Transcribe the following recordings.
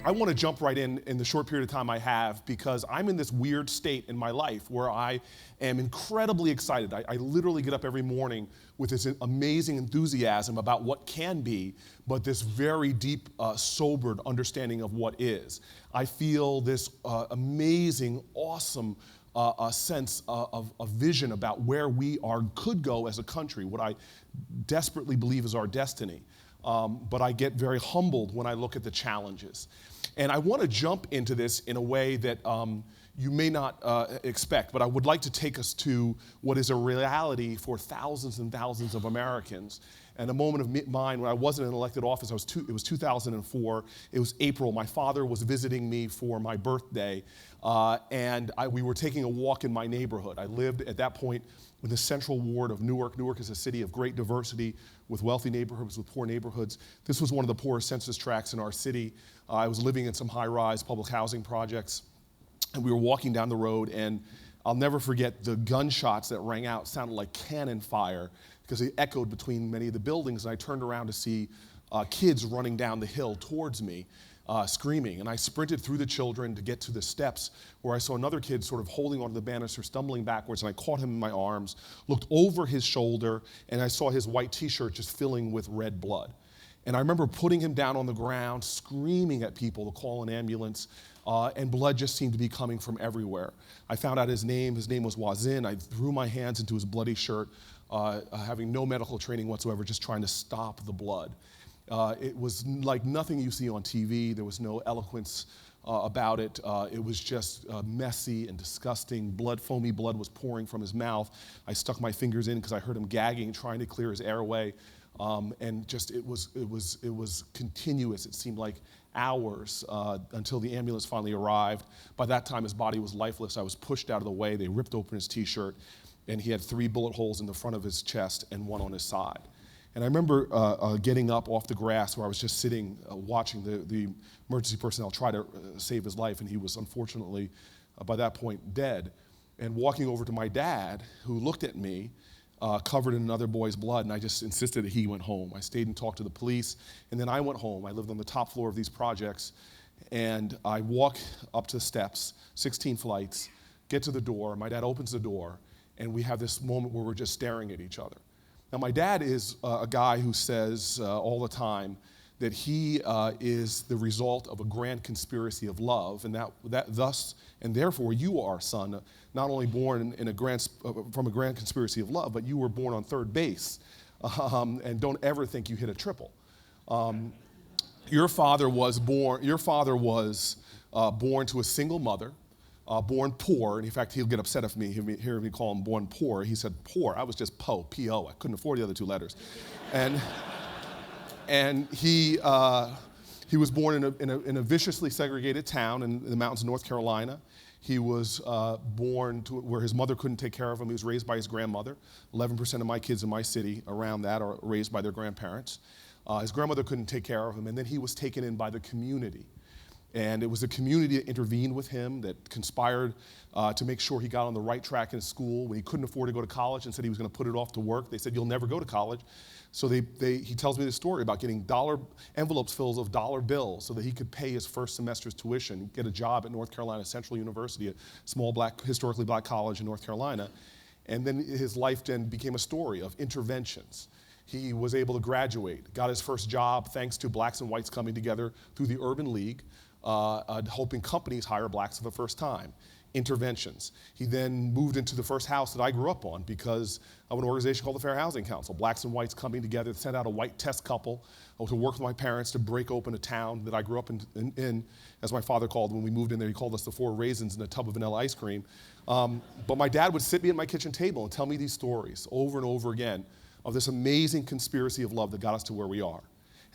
I want to jump right in the short period of time I have, because I'm in this weird state in my life where I am incredibly excited. I literally get up every morning with this amazing enthusiasm about what can be, but this very deep, sobered understanding of what is. I feel this amazing, awesome sense of vision about where we could go as a country, what I desperately believe is our destiny. But I get very humbled when I look at the challenges. And I want to jump into this in a way that you may not expect, but I would like to take us to what is a reality for thousands and thousands of Americans. And a moment of mine when I wasn't in elected office, it was 2004, it was April, my father was visiting me for my birthday, and we were taking a walk in my neighborhood. I lived at that point in the central ward of Newark. Newark is a city of great diversity, with wealthy neighborhoods, with poor neighborhoods. This was one of the poorest census tracts in our city. I was living in some high-rise public housing projects, and we were walking down the road, and I'll never forget the gunshots that rang out, sounded like cannon fire, because they echoed between many of the buildings, and I turned around to see kids running down the hill towards me, screaming. And I sprinted through the children to get to the steps, where I saw another kid sort of holding onto the banister, stumbling backwards, and I caught him in my arms, looked over his shoulder, and I saw his white t-shirt just filling with red blood. And I remember putting him down on the ground, screaming at people to call an ambulance, and blood just seemed to be coming from everywhere. I found out his name was Wazin. I threw my hands into his bloody shirt, having no medical training whatsoever, just trying to stop the blood. It was like nothing you see on TV. There was no eloquence about it. It was just messy and disgusting. Foamy blood was pouring from his mouth. I stuck my fingers in because I heard him gagging, trying to clear his airway. And just it was continuous. It seemed like hours until the ambulance finally arrived. By that time, his body was lifeless. I was pushed out of the way. They ripped open his t-shirt, and he had 3 bullet holes in the front of his chest and 1 on his side. And I remember getting up off the grass where I was just sitting, watching the emergency personnel try to save his life, and he was unfortunately, by that point, dead. And walking over to my dad, who looked at me, covered in another boy's blood, and I just insisted that he went home. I stayed and talked to the police, and then I went home. I lived on the top floor of these projects, and I walk up to the steps, 16 flights, get to the door. My dad opens the door, and we have this moment where we're just staring at each other. Now, my dad is a guy who says all the time that he is the result of a grand conspiracy of love, and that thus and therefore you are, son, not only born from a grand conspiracy of love, but you were born on third base, and don't ever think you hit a triple. Your father was born to a single mother, born poor, and in fact, he'll get upset if hear me call him born poor. He said poor. I was just P-O. I couldn't afford the other 2 letters. And he was born in a viciously segregated town in the mountains of North Carolina. He was born to where his mother couldn't take care of him. He was raised by his grandmother. 11% of my kids in my city around that are raised by their grandparents. His grandmother couldn't take care of him, and then he was taken in by the community. And it was the community that intervened with him, that conspired to make sure he got on the right track in school. When he couldn't afford to go to college and said he was going to put it off to work, they said, "You'll never go to college." So he tells me this story about getting envelopes filled of dollar bills so that he could pay his first semester's tuition, get a job at North Carolina Central University, a small historically black college in North Carolina. And then his life then became a story of interventions. He was able to graduate, got his first job thanks to blacks and whites coming together through the Urban League, helping companies hire blacks for the first time. Interventions. He then moved into the first house that I grew up on because of an organization called the Fair Housing Council. Blacks and whites coming together, sent out a white test couple to work with my parents to break open a town that I grew up in, as my father called when we moved in there. He called us the 4 raisins in a tub of vanilla ice cream. But my dad would sit me at my kitchen table and tell me these stories over and over again of this amazing conspiracy of love that got us to where we are.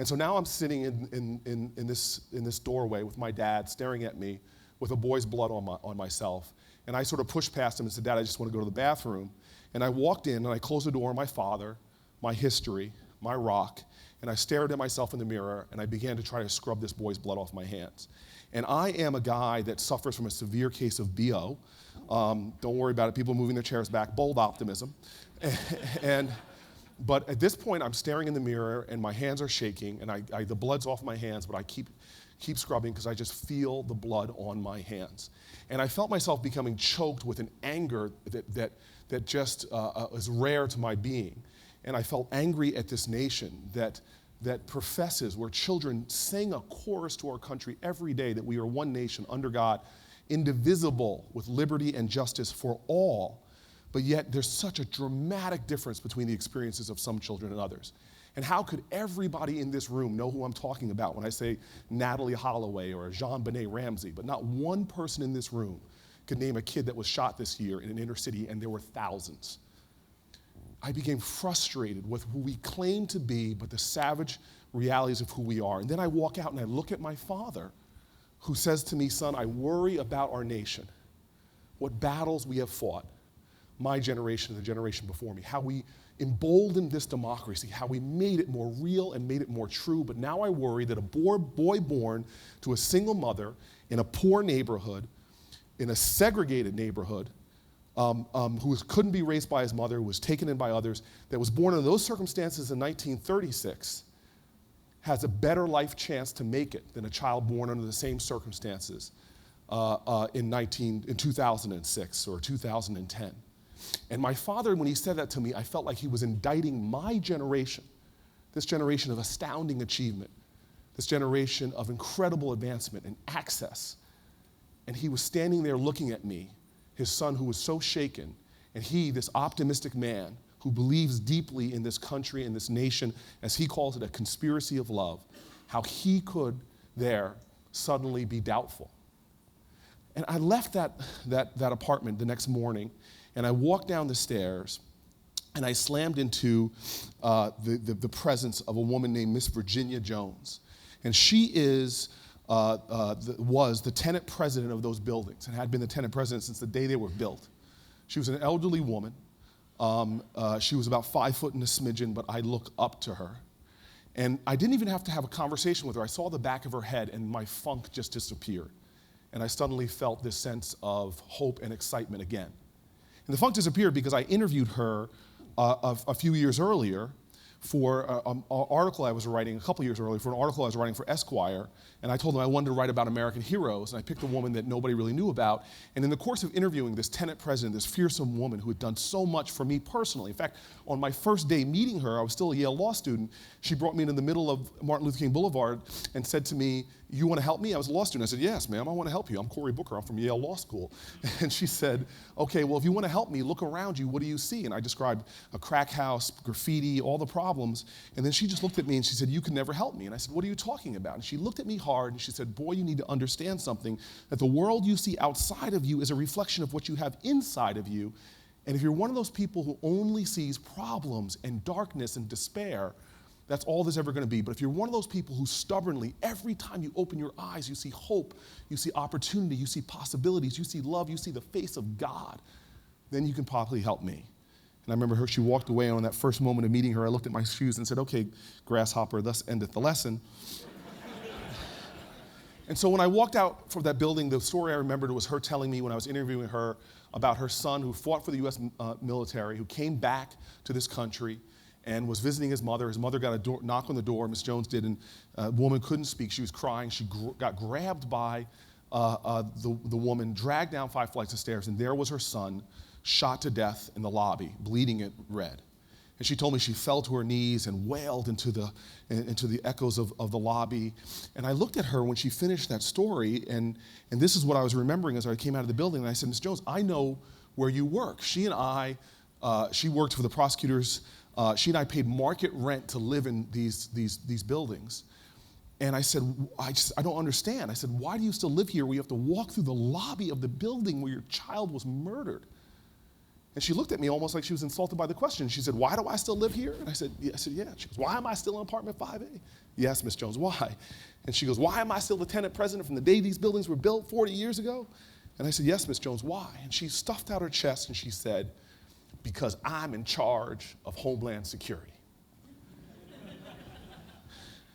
And so now I'm sitting in this doorway with my dad staring at me with a boy's blood on myself. And I sort of pushed past him and said, "Dad, I just want to go to the bathroom." And I walked in and I closed the door on my father, my history, my rock, and I stared at myself in the mirror and I began to try to scrub this boy's blood off my hands. And I am a guy that suffers from a severe case of BO. Don't worry about it, people moving their chairs back, bold optimism. But at this point, I'm staring in the mirror, and my hands are shaking, and the blood's off my hands, but I keep keep scrubbing because I just feel the blood on my hands. And I felt myself becoming choked with an anger that just is rare to my being. And I felt angry at this nation that professes, where children sing a chorus to our country every day that we are one nation under God, indivisible, with liberty and justice for all. But yet there's such a dramatic difference between the experiences of some children and others. And how could everybody in this room know who I'm talking about when I say Natalie Holloway or Jean-Benet Ramsey, but not one person in this room could name a kid that was shot this year in an inner city, and there were thousands. I became frustrated with who we claim to be, but the savage realities of who we are. And then I walk out and I look at my father, who says to me, son, I worry about our nation, what battles we have fought, my generation and the generation before me, how we emboldened this democracy, how we made it more real and made it more true. But now I worry that a boy born to a single mother in a poor neighborhood, in a segregated neighborhood, who couldn't be raised by his mother, who was taken in by others, that was born under those circumstances in 1936, has a better life chance to make it than a child born under the same circumstances in 2006 or 2010. And my father, when he said that to me, I felt like he was indicting my generation, this generation of astounding achievement, this generation of incredible advancement and access. And he was standing there looking at me, his son who was so shaken, and he, this optimistic man who believes deeply in this country and this nation, as he calls it, a conspiracy of love, how he could there suddenly be doubtful. And I left that apartment the next morning, and I walked down the stairs, and I slammed into the presence of a woman named Miss Virginia Jones. And she was the tenant president of those buildings and had been the tenant president since the day they were built. She was an elderly woman. She was about 5 foot and a smidgen, but I look up to her. And I didn't even have to have a conversation with her. I saw the back of her head and my funk just disappeared. And I suddenly felt this sense of hope and excitement again. And the funk disappeared because I interviewed her a few years earlier for an article I was writing, a couple years earlier, for an article I was writing for Esquire, and I told them I wanted to write about American heroes, and I picked a woman that nobody really knew about. And in the course of interviewing this tenant president, this fearsome woman who had done so much for me personally, in fact, on my first day meeting her, I was still a Yale law student, she brought me into the middle of Martin Luther King Boulevard and said to me, you want to help me? I was a law student. I said, yes, ma'am, I want to help you. I'm Cory Booker, I'm from Yale Law School. And she said, okay, well, if you want to help me, look around you, what do you see? And I described a crack house, graffiti, all the problems. And then she just looked at me and she said, you can never help me. And I said, what are you talking about? And she looked at me hard and she said, boy, you need to understand something, that the world you see outside of you is a reflection of what you have inside of you. And if you're one of those people who only sees problems and darkness and despair, that's all there's ever going to be. But if you're one of those people who stubbornly, every time you open your eyes, you see hope, you see opportunity, you see possibilities, you see love, you see the face of God, then you can probably help me. And I remember her, she walked away, and on that first moment of meeting her, I looked at my shoes and said, okay, grasshopper, thus endeth the lesson. And so when I walked out from that building, the story I remembered was her telling me when I was interviewing her about her son who fought for the US military, who came back to this country and was visiting his mother. His mother got a knock on the door, Miss Jones did, and a woman couldn't speak. She was crying. She got grabbed by the woman, dragged down 5 flights of stairs, and there was her son, shot to death in the lobby, bleeding it red. And she told me she fell to her knees and wailed into the echoes of the lobby. And I looked at her when she finished that story, and this is what I was remembering as I came out of the building. And I said, Miss Jones, I know where you work. She and I, she worked for the prosecutors. She and I paid market rent to live in these buildings. And I said, I don't understand. I said, why do you still live here where you have to walk through the lobby of the building where your child was murdered? And she looked at me almost like she was insulted by the question. She said, why do I still live here? And I said, yeah. She goes, why am I still in apartment 5A? Yes, Miss Jones, why? And she goes, why am I still the tenant president from the day these buildings were built 40 years ago? And I said, yes, Miss Jones, why? And she stuffed out her chest and she said, because I'm in charge of Homeland Security.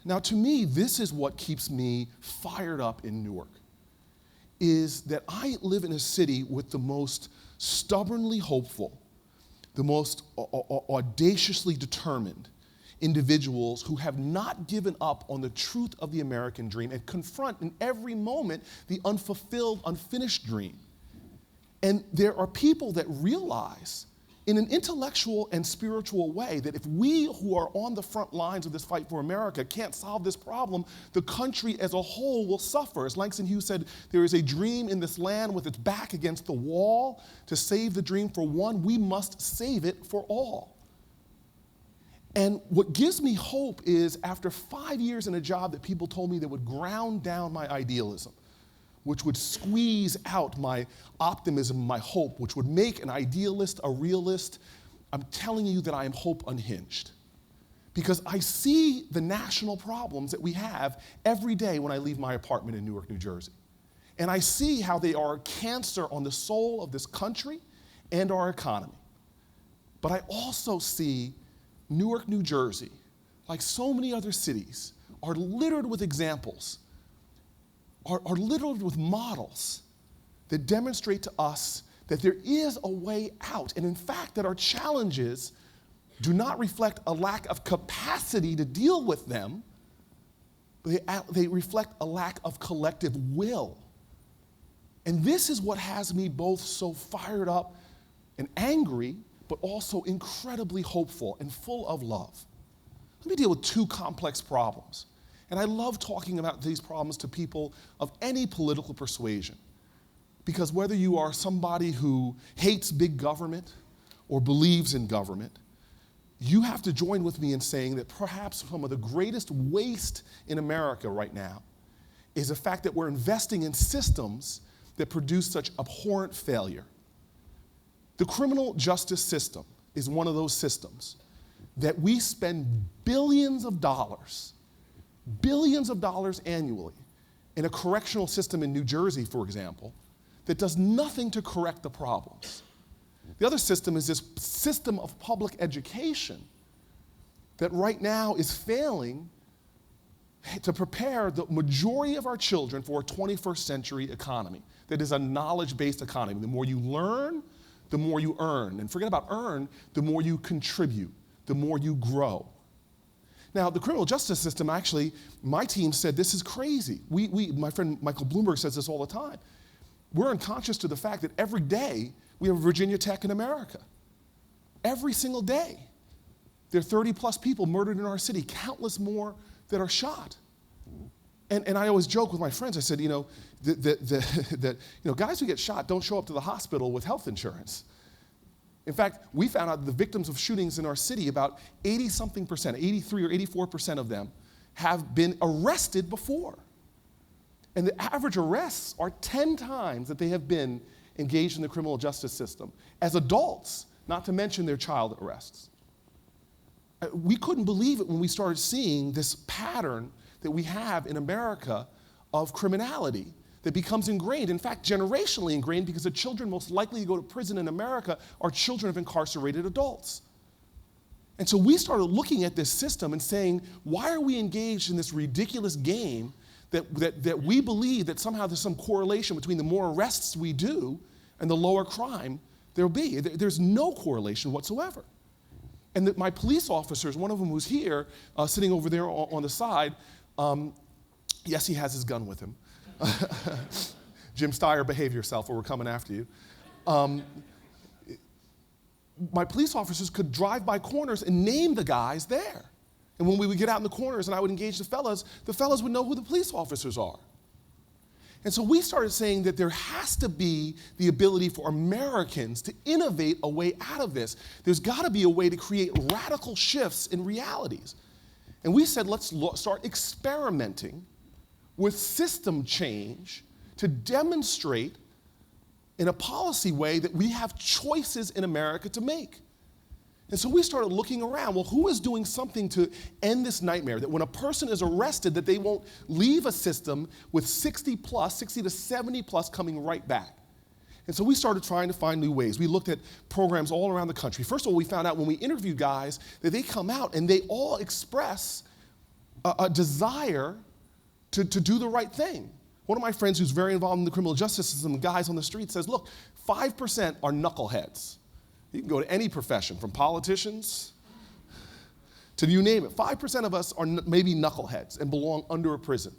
Now, to me, this is what keeps me fired up in Newark, is that I live in a city with the most stubbornly hopeful, the most audaciously determined, individuals who have not given up on the truth of the American dream and confront in every moment the unfulfilled, unfinished dream. And there are people that realize in an intellectual and spiritual way that if we who are on the front lines of this fight for America can't solve this problem, the country as a whole will suffer. As Langston Hughes said, there is a dream in this land with its back against the wall. To save the dream for one, we must save it for all. And what gives me hope is after 5 years in a job that people told me that would ground down my idealism, which would squeeze out my optimism, my hope, which would make an idealist a realist, I'm telling you that I am hope unhinged. Because I see the national problems that we have every day when I leave my apartment in Newark, New Jersey. And I see how they are a cancer on the soul of this country and our economy. But I also see Newark, New Jersey, like so many other cities, are littered with examples, are littered with models that demonstrate to us that there is a way out, and in fact that our challenges do not reflect a lack of capacity to deal with them, but they reflect a lack of collective will. And this is what has me both so fired up and angry, but also incredibly hopeful and full of love. Let me deal with two complex problems. And I love talking about these problems to people of any political persuasion. Because whether you are somebody who hates big government or believes in government, you have to join with me in saying that perhaps some of the greatest waste in America right now is the fact that we're investing in systems that produce such abhorrent failure. The criminal justice system is one of those systems that we spend billions of dollars annually in a correctional system in New Jersey, for example, that does nothing to correct the problems. The other system is this system of public education that right now is failing to prepare the majority of our children for a 21st century economy that is a knowledge-based economy. The more you learn, the more you earn. And forget about earn, the more you contribute, the more you grow. Now, the criminal justice system, actually, my team said this is crazy. My friend Michael Bloomberg says this all the time. We're unconscious to the fact that every day we have Virginia Tech in America. Every single day. There are 30 plus people murdered in our city, countless more that are shot. And I always joke with my friends, I said, that guys who get shot don't show up to the hospital with health insurance. In fact, we found out that the victims of shootings in our city, about 80-something%, 83 or 84% of them, have been arrested before. And the average arrests are 10 times that they have been engaged in the criminal justice system as adults, not to mention their child arrests. We couldn't believe it when we started seeing this pattern that we have in America of criminality that becomes ingrained, in fact, generationally ingrained, because the children most likely to go to prison in America are children of incarcerated adults. And so we started looking at this system and saying, why are we engaged in this ridiculous game that we believe that somehow there's some correlation between the more arrests we do and the lower crime there'll be? There's no correlation whatsoever. And that my police officers, one of them who's here, sitting over there on the side, yes, he has his gun with him. Jim Steyer, behave yourself or we're coming after you. My police officers could drive by corners and name the guys there. And when we would get out in the corners and I would engage the fellas would know who the police officers are. And so we started saying that there has to be the ability for Americans to innovate a way out of this. There's got to be a way to create radical shifts in realities. And we said, let's start experimenting with system change to demonstrate in a policy way that we have choices in America to make. And so we started looking around, well, who is doing something to end this nightmare, that when a person is arrested, that they won't leave a system with 60 to 70 plus coming right back. And so we started trying to find new ways. We looked at programs all around the country. First of all, we found out when we interviewed guys that they come out and they all express a desire to do the right thing. One of my friends who's very involved in the criminal justice system, guys on the street, says, look, 5% are knuckleheads. You can go to any profession, from politicians to you name it. 5% of us are maybe knuckleheads and belong under a prison.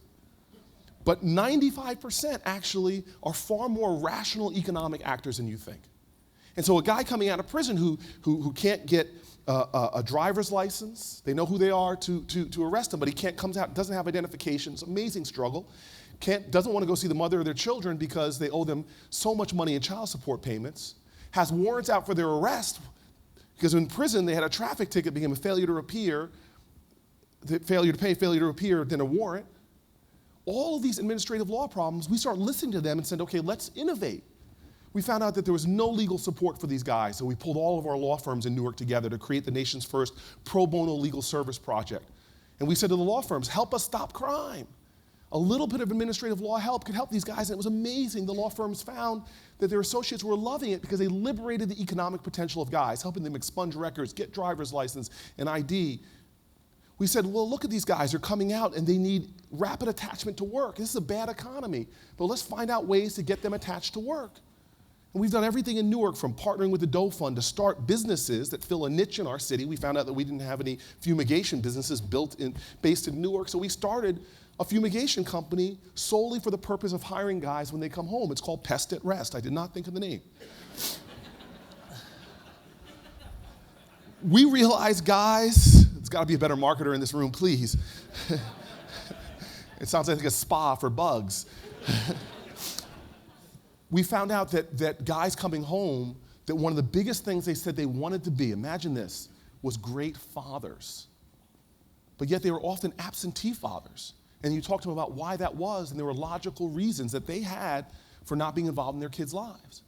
But 95% actually are far more rational economic actors than you think. And so a guy coming out of prison who can't get a driver's license, they know who they are to arrest him, but he comes out, doesn't have identification, it's an amazing struggle, doesn't want to go see the mother of their children because they owe them so much money in child support payments, has warrants out for their arrest, because in prison they had a traffic ticket, became a failure to appear, failure to pay, failure to appear, then a warrant. All of these administrative law problems, we start listening to them and said, okay, let's innovate. We found out that there was no legal support for these guys, so we pulled all of our law firms in Newark together to create the nation's first pro bono legal service project. And we said to the law firms, help us stop crime. A little bit of administrative law help could help these guys, and it was amazing. The law firms found that their associates were loving it because they liberated the economic potential of guys, helping them expunge records, get driver's license, and ID. We said, well, look at these guys, they're coming out and they need rapid attachment to work. This is a bad economy, but let's find out ways to get them attached to work. And we've done everything in Newark, from partnering with the Doe Fund to start businesses that fill a niche in our city. We found out that we didn't have any fumigation businesses based in Newark, so we started a fumigation company solely for the purpose of hiring guys when they come home. It's called Pest at Rest. I did not think of the name. We realized, guys, it's got to be a better marketer in this room, please. It sounds like a spa for bugs. We found out that guys coming home, that one of the biggest things they said they wanted to be, imagine this, was great fathers. But yet they were often absentee fathers. And you talked to them about why that was, and there were logical reasons that they had for not being involved in their kids' lives.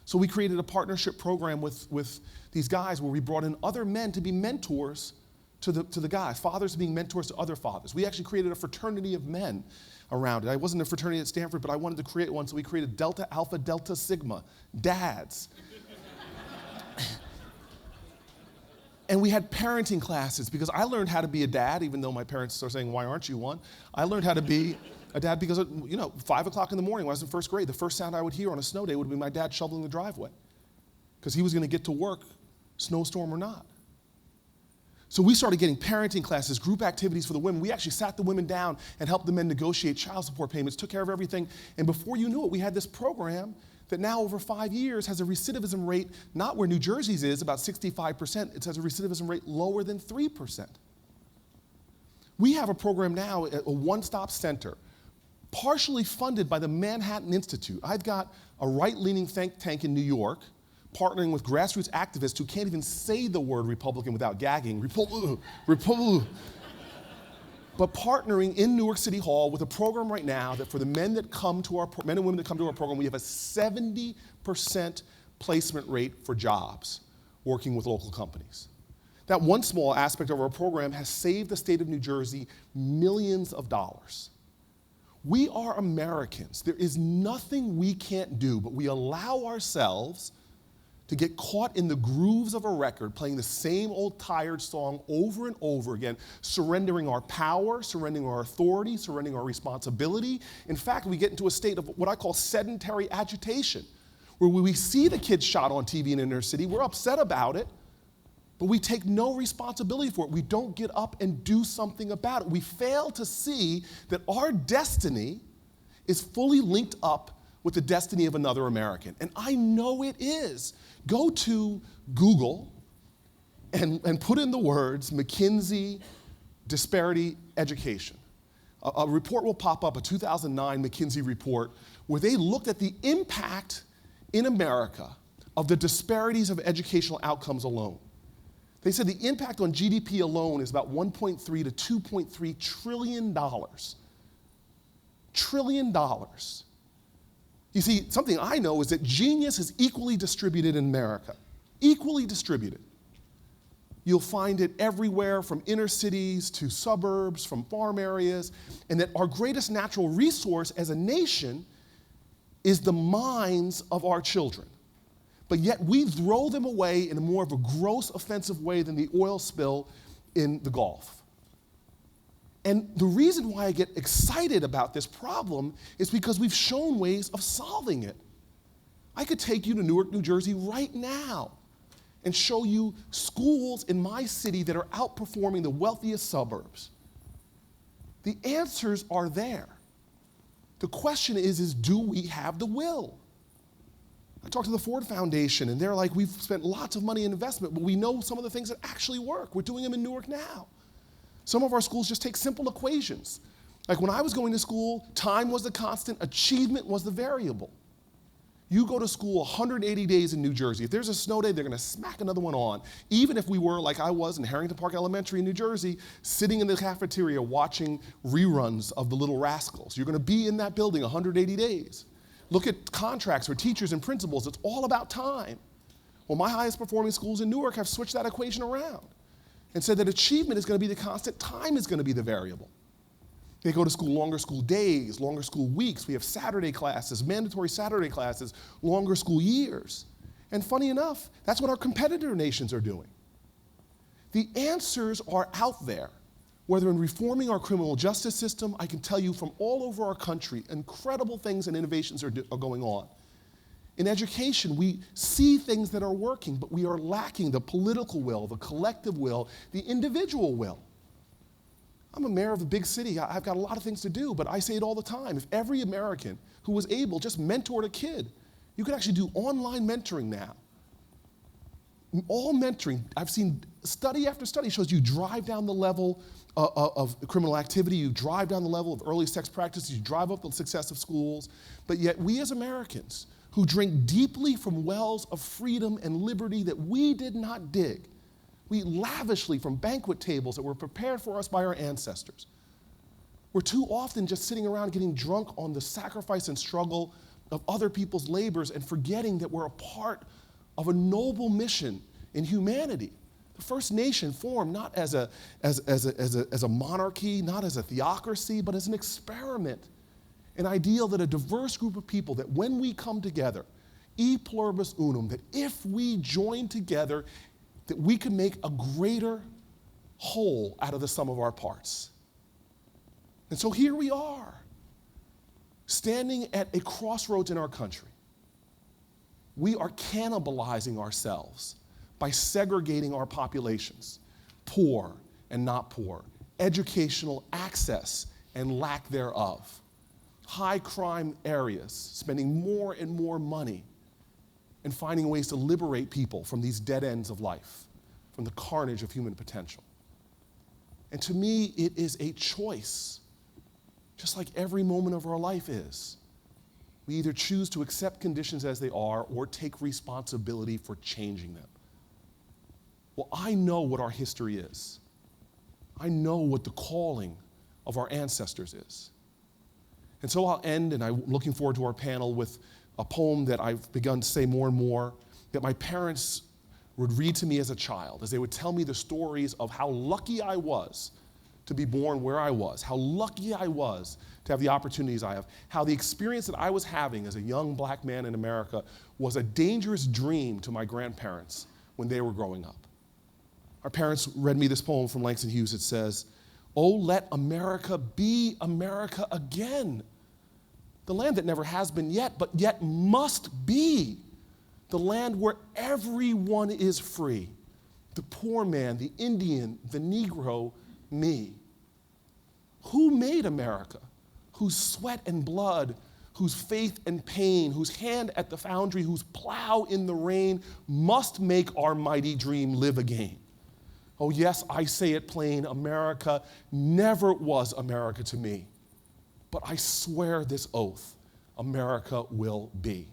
So we created a partnership program with these guys where we brought in other men to be mentors to the guys, fathers being mentors to other fathers. We actually created a fraternity of men around it. I wasn't a fraternity at Stanford, but I wanted to create one, so we created Delta Alpha Delta Sigma, dads. And we had parenting classes, because I learned how to be a dad, even though my parents started saying, why aren't you one? I learned how to be a dad because, 5 o'clock in the morning when I was in first grade, the first sound I would hear on a snow day would be my dad shoveling the driveway, because he was going to get to work, snowstorm or not. So we started getting parenting classes, group activities for the women. We actually sat the women down and helped the men negotiate child support payments, took care of everything. And before you knew it, we had this program that now over 5 years has a recidivism rate, not where New Jersey's is, about 65%, it has a recidivism rate lower than 3%. We have a program now, a one-stop center, partially funded by the Manhattan Institute. I've got a right-leaning think tank in New York, partnering with grassroots activists who can't even say the word Republican without gagging, but partnering in Newark City Hall with a program right now that for the men and women that come to our program, we have a 70% placement rate for jobs working with local companies. That one small aspect of our program has saved the state of New Jersey millions of dollars. We are Americans. There is nothing we can't do, but we allow ourselves to get caught in the grooves of a record, playing the same old tired song over and over again, surrendering our power, surrendering our authority, surrendering our responsibility. In fact, we get into a state of what I call sedentary agitation, where we see the kids shot on TV in inner city, we're upset about it, but we take no responsibility for it. We don't get up and do something about it. We fail to see that our destiny is fully linked up with the destiny of another American. And I know it is. Go to Google and put in the words McKinsey disparity education. A report will pop up, a 2009 McKinsey report, where they looked at the impact in America of the disparities of educational outcomes alone. They said the impact on GDP alone is about $1.3 to $2.3 trillion. Trillion dollars. You see, something I know is that genius is equally distributed in America. Equally distributed. You'll find it everywhere, from inner cities to suburbs, from farm areas, and that our greatest natural resource as a nation is the minds of our children. But yet we throw them away in a more of a gross, offensive way than the oil spill in the Gulf. And the reason why I get excited about this problem is because we've shown ways of solving it. I could take you to Newark, New Jersey right now and show you schools in my city that are outperforming the wealthiest suburbs. The answers are there. The question is do we have the will? I talked to the Ford Foundation, and they're like, we've spent lots of money in investment, but we know some of the things that actually work. We're doing them in Newark now. Some of our schools just take simple equations. Like when I was going to school, time was the constant, achievement was the variable. You go to school 180 days in New Jersey. If there's a snow day, they're going to smack another one on. Even if we were, like I was in Harrington Park Elementary in New Jersey, sitting in the cafeteria watching reruns of The Little Rascals. You're going to be in that building 180 days. Look at contracts for teachers and principals. It's all about time. Well, my highest performing schools in Newark have switched that equation around and said that achievement is going to be the constant, time is going to be the variable. They go to school longer school days, longer school weeks. We have Saturday classes, mandatory Saturday classes, longer school years. And funny enough, that's what our competitor nations are doing. The answers are out there. Whether in reforming our criminal justice system, I can tell you from all over our country, incredible things and innovations are going on. In education, we see things that are working, but we are lacking the political will, the collective will, the individual will. I'm a mayor of a big city. I've got a lot of things to do, but I say it all the time. If every American who was able just mentored a kid, you could actually do online mentoring now. All mentoring, I've seen study after study shows you drive down the level of criminal activity, you drive down the level of early sex practices, you drive up the success of schools, but yet we as Americans who drink deeply from wells of freedom and liberty that we did not dig, we eat lavishly from banquet tables that were prepared for us by our ancestors. We're too often just sitting around getting drunk on the sacrifice and struggle of other people's labors and forgetting that we're a part of a noble mission in humanity. The First Nation formed not as a monarchy, not as a theocracy, but as an experiment, an ideal that a diverse group of people, that when we come together, e pluribus unum, that if we join together, that we can make a greater whole out of the sum of our parts. And so here we are, standing at a crossroads in our country. We are cannibalizing ourselves by segregating our populations, poor and not poor, educational access and lack thereof, high crime areas, spending more and more money, and finding ways to liberate people from these dead ends of life, from the carnage of human potential. And to me, it is a choice, just like every moment of our life is. We either choose to accept conditions as they are or take responsibility for changing them. Well, I know what our history is. I know what the calling of our ancestors is. And so I'll end, and I'm looking forward to our panel, with a poem that I've begun to say more and more, that my parents would read to me as a child, as they would tell me the stories of how lucky I was to be born where I was, how lucky I was to have the opportunities I have, how the experience that I was having as a young black man in America was a dangerous dream to my grandparents when they were growing up. Our parents read me this poem from Langston Hughes. It says, "Oh, let America be America again. The land that never has been yet, but yet must be. The land where everyone is free. The poor man, the Indian, the Negro, me." Who made America? Whose sweat and blood, whose faith and pain, whose hand at the foundry, whose plow in the rain must make our mighty dream live again? Oh yes, I say it plain, America never was America to me. But I swear this oath, America will be.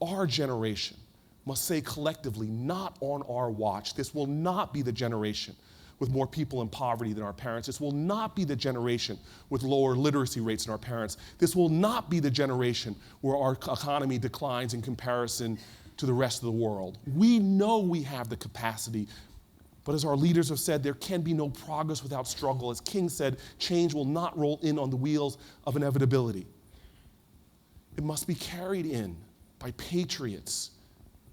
Our generation must say collectively, not on our watch. This will not be the generation with more people in poverty than our parents. This will not be the generation with lower literacy rates than our parents. This will not be the generation where our economy declines in comparison to the rest of the world. We know we have the capacity, but as our leaders have said, there can be no progress without struggle. As King said, change will not roll in on the wheels of inevitability. It must be carried in by patriots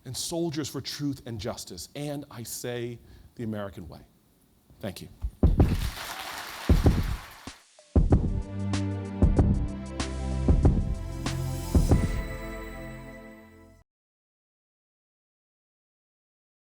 and soldiers for truth and justice, and I say the American way. Thank you.